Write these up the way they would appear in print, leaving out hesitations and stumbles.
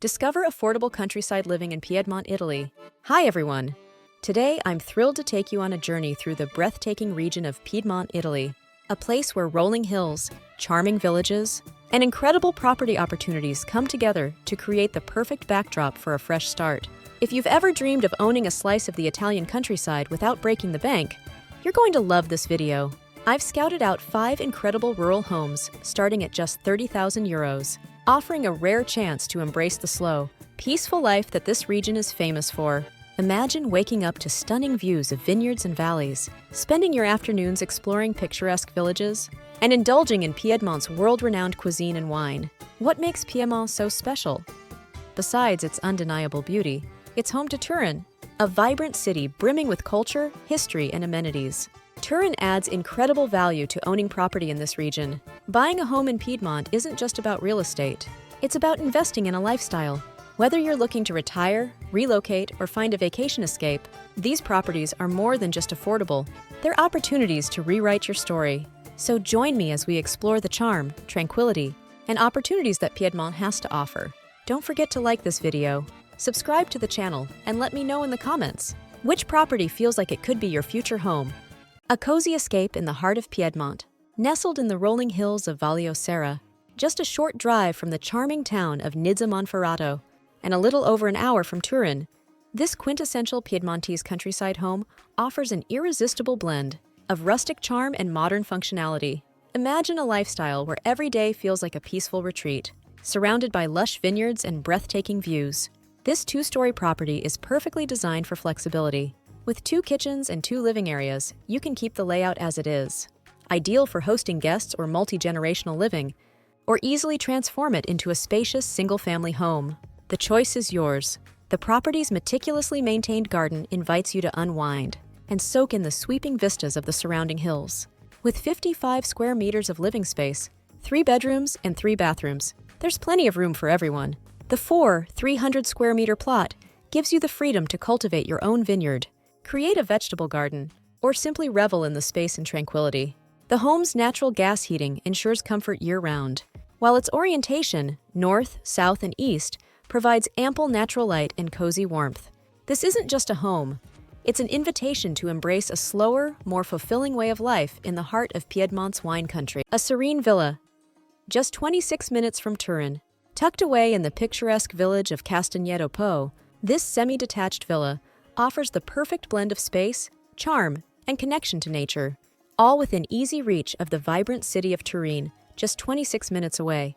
Discover affordable countryside living in Piedmont, Italy. Hi everyone! Today I'm thrilled to take you on a journey through the breathtaking region of Piedmont, Italy, a place where rolling hills, charming villages, and incredible property opportunities come together to create the perfect backdrop for a fresh start. If you've ever dreamed of owning a slice of the Italian countryside without breaking the bank, you're going to love this video. I've scouted out 5 incredible rural homes starting at just €30,000, offering a rare chance to embrace the slow, peaceful life that this region is famous for. Imagine waking up to stunning views of vineyards and valleys, spending your afternoons exploring picturesque villages, and indulging in Piedmont's world-renowned cuisine and wine. What makes Piedmont so special? Besides its undeniable beauty, it's home to Turin, a vibrant city brimming with culture, history, and amenities. Turin adds incredible value to owning property in this region. Buying a home in Piedmont isn't just about real estate. It's about investing in a lifestyle. Whether you're looking to retire, relocate, or find a vacation escape, these properties are more than just affordable. They're opportunities to rewrite your story. So join me as we explore the charm, tranquility, and opportunities that Piedmont has to offer. Don't forget to like this video, subscribe to the channel, and let me know in the comments which property feels like it could be your future home. A cozy escape in the heart of Piedmont, nestled in the rolling hills of Vaglio, Serra, just a short drive from the charming town of Monferrato, and a little over an hour from Turin, this quintessential Piedmontese countryside home offers an irresistible blend of rustic charm and modern functionality. Imagine a lifestyle where every day feels like a peaceful retreat, surrounded by lush vineyards and breathtaking views. This 2-story property is perfectly designed for flexibility. With 2 kitchens and 2 living areas, you can keep the layout as it is. Ideal for hosting guests or multi-generational living, or easily transform it into a spacious single-family home. The choice is yours. The property's meticulously maintained garden invites you to unwind and soak in the sweeping vistas of the surrounding hills. With 55 square meters of living space, 3 bedrooms and 3 bathrooms, there's plenty of room for everyone. The 300 square meter plot gives you the freedom to cultivate your own vineyard, create a vegetable garden, or simply revel in the space and tranquility. The home's natural gas heating ensures comfort year-round, while its orientation, north, south, and east, provides ample natural light and cozy warmth. This isn't just a home. It's an invitation to embrace a slower, more fulfilling way of life in the heart of Piedmont's wine country. A serene villa, just 26 minutes from Turin, tucked away in the picturesque village of Castagneto Po, this semi-detached villa offers the perfect blend of space, charm, and connection to nature, all within easy reach of the vibrant city of Turin, just 26 minutes away.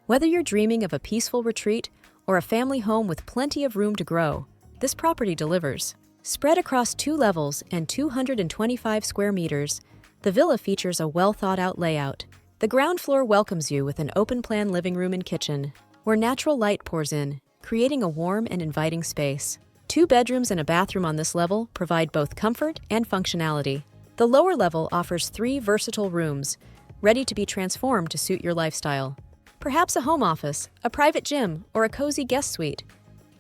Whether you're dreaming of a peaceful retreat or a family home with plenty of room to grow, this property delivers. Spread across 2 levels and 225 square meters, the villa features a well-thought-out layout. The ground floor welcomes you with an open-plan living room and kitchen, where natural light pours in, creating a warm and inviting space. 2 bedrooms and a bathroom on this level provide both comfort and functionality. The lower level offers 3 versatile rooms, ready to be transformed to suit your lifestyle. Perhaps a home office, a private gym, or a cozy guest suite.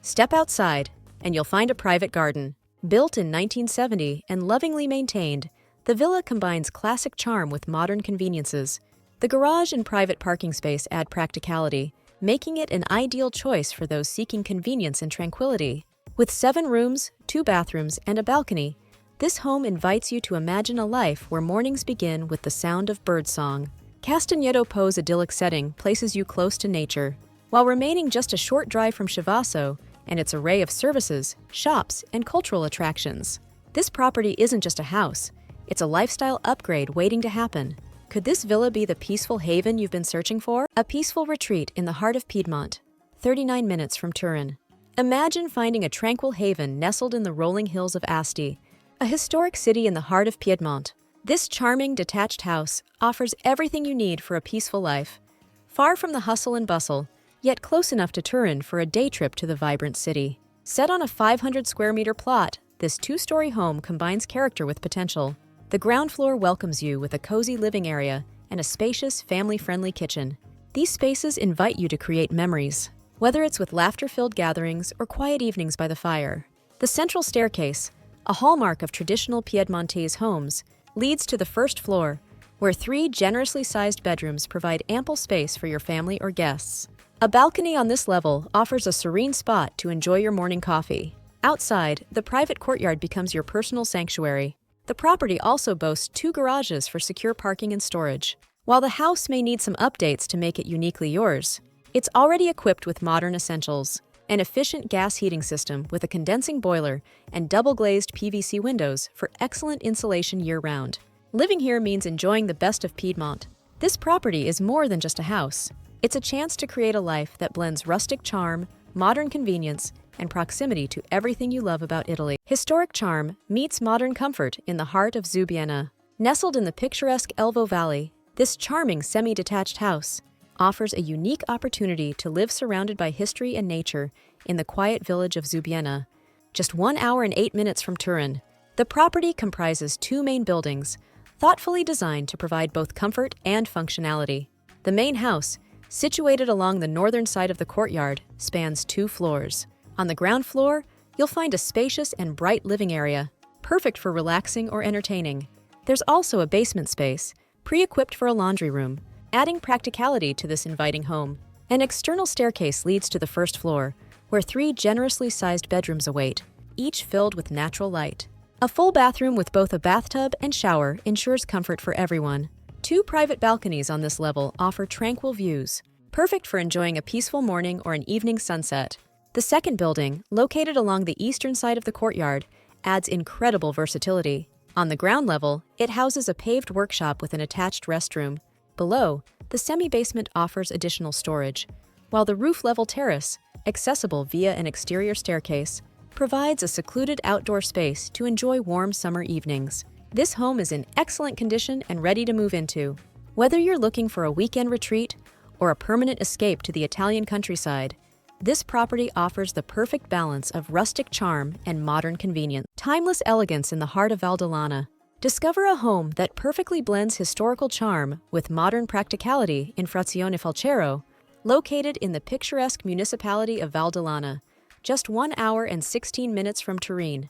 Step outside, and you'll find a private garden. Built in 1970 and lovingly maintained, the villa combines classic charm with modern conveniences. The garage and private parking space add practicality, making it an ideal choice for those seeking convenience and tranquility. With 7 rooms, 2 bathrooms, and a balcony, this home invites you to imagine a life where mornings begin with the sound of birdsong. Castagneto Po's idyllic setting places you close to nature, while remaining just a short drive from Chivassese and its array of services, shops, and cultural attractions. This property isn't just a house, it's a lifestyle upgrade waiting to happen. Could this villa be the peaceful haven you've been searching for? A peaceful retreat in the heart of Piedmont, 39 minutes from Turin. Imagine finding a tranquil haven nestled in the rolling hills of Asti, a historic city in the heart of Piedmont. This charming, detached house offers everything you need for a peaceful life. Far from the hustle and bustle, yet close enough to Turin for a day trip to the vibrant city. Set on a 500 square meter plot, this 2-story home combines character with potential. The ground floor welcomes you with a cozy living area and a spacious, family-friendly kitchen. These spaces invite you to create memories, whether it's with laughter-filled gatherings or quiet evenings by the fire. The central staircase, a hallmark of traditional Piedmontese homes, leads to the first floor, where 3 generously sized bedrooms provide ample space for your family or guests. A balcony on this level offers a serene spot to enjoy your morning coffee. Outside, the private courtyard becomes your personal sanctuary. The property also boasts 2 garages for secure parking and storage. While the house may need some updates to make it uniquely yours, it's already equipped with modern essentials. An efficient gas heating system with a condensing boiler and double-glazed PVC windows for excellent insulation year-round. Living here means enjoying the best of Piedmont. This property is more than just a house. It's a chance to create a life that blends rustic charm, modern convenience, and proximity to everything you love about Italy. Historic charm meets modern comfort in the heart of Zubiena. Nestled in the picturesque Elvo Valley, this charming semi-detached house offers a unique opportunity to live surrounded by history and nature in the quiet village of Zubiena, just 1 hour and 8 minutes from Turin. The property comprises 2 main buildings, thoughtfully designed to provide both comfort and functionality. The main house, situated along the northern side of the courtyard, spans 2 floors. On the ground floor, you'll find a spacious and bright living area, perfect for relaxing or entertaining. There's also a basement space, pre-equipped for a laundry room, adding practicality to this inviting home. An external staircase leads to the first floor, where 3 generously sized bedrooms await, each filled with natural light. A full bathroom with both a bathtub and shower ensures comfort for everyone. 2 private balconies on this level offer tranquil views, perfect for enjoying a peaceful morning or an evening sunset. The second building, located along the eastern side of the courtyard, adds incredible versatility. On the ground level, it houses a paved workshop with an attached restroom. Below, the semi-basement offers additional storage, while the roof-level terrace, accessible via an exterior staircase, provides a secluded outdoor space to enjoy warm summer evenings. This home is in excellent condition and ready to move into. Whether you're looking for a weekend retreat or a permanent escape to the Italian countryside, this property offers the perfect balance of rustic charm and modern convenience. Timeless elegance in the heart of Valdilana. Discover a home that perfectly blends historical charm with modern practicality in Frazione Falcero, located in the picturesque municipality of Valdilana, just 1 hour and 16 minutes from Turin.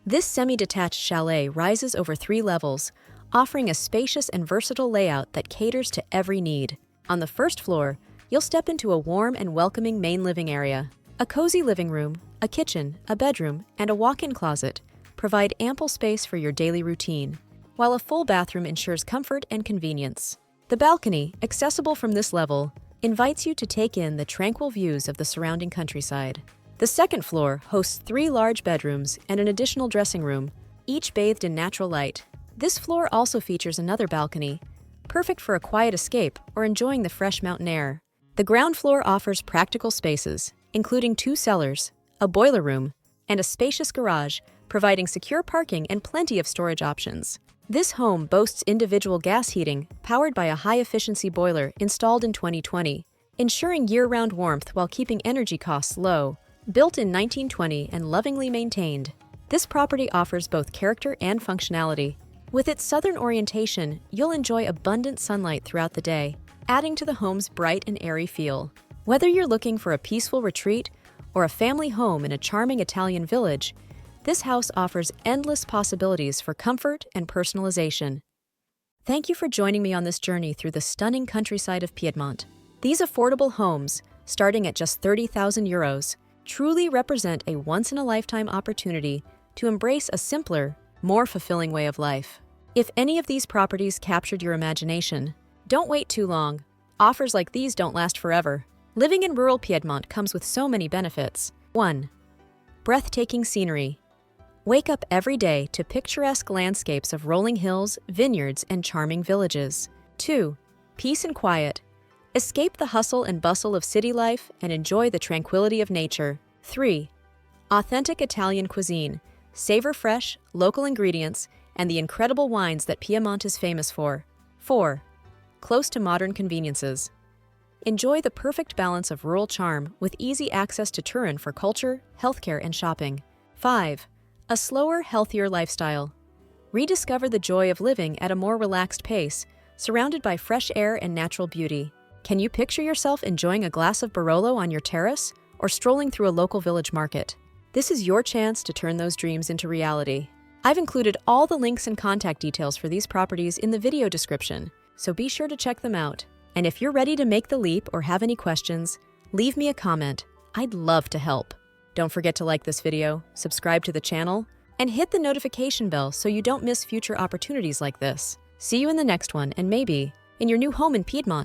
This semi-detached chalet rises over 3 levels, offering a spacious and versatile layout that caters to every need. On the first floor, you'll step into a warm and welcoming main living area. A cozy living room, a kitchen, a bedroom, and a walk-in closet provide ample space for your daily routine, while a full bathroom ensures comfort and convenience. The balcony, accessible from this level, invites you to take in the tranquil views of the surrounding countryside. The second floor hosts 3 large bedrooms and an additional dressing room, each bathed in natural light. This floor also features another balcony, perfect for a quiet escape or enjoying the fresh mountain air. The ground floor offers practical spaces, including 2 cellars, a boiler room, and a spacious garage, providing secure parking and plenty of storage options. This home boasts individual gas heating, powered by a high-efficiency boiler installed in 2020, ensuring year-round warmth while keeping energy costs low. Built in 1920 and lovingly maintained, this property offers both character and functionality. With its southern orientation, you'll enjoy abundant sunlight throughout the day, adding to the home's bright and airy feel. Whether you're looking for a peaceful retreat or a family home in a charming Italian village, this house offers endless possibilities for comfort and personalization. Thank you for joining me on this journey through the stunning countryside of Piedmont. These affordable homes, starting at just 30,000 euros, truly represent a once-in-a-lifetime opportunity to embrace a simpler, more fulfilling way of life. If any of these properties captured your imagination, don't wait too long. Offers like these don't last forever. Living in rural Piedmont comes with so many benefits. 1. Breathtaking scenery. Wake up every day to picturesque landscapes of rolling hills, vineyards, and charming villages. 2. Peace and quiet. Escape the hustle and bustle of city life and enjoy the tranquility of nature. 3. Authentic Italian cuisine. Savor fresh, local ingredients and the incredible wines that Piedmont is famous for. 4. Close to modern conveniences. Enjoy the perfect balance of rural charm with easy access to Turin for culture, healthcare, and shopping. 5. A slower, healthier lifestyle. Rediscover the joy of living at a more relaxed pace, surrounded by fresh air and natural beauty. Can you picture yourself enjoying a glass of Barolo on your terrace or strolling through a local village market? This is your chance to turn those dreams into reality. I've included all the links and contact details for these properties in the video description, so be sure to check them out. And if you're ready to make the leap or have any questions, Leave me a comment. I'd love to help. Don't forget to like this video, subscribe to the channel, and hit the notification bell so you don't miss future opportunities like this. See you in the next one, and maybe in your new home in Piedmont.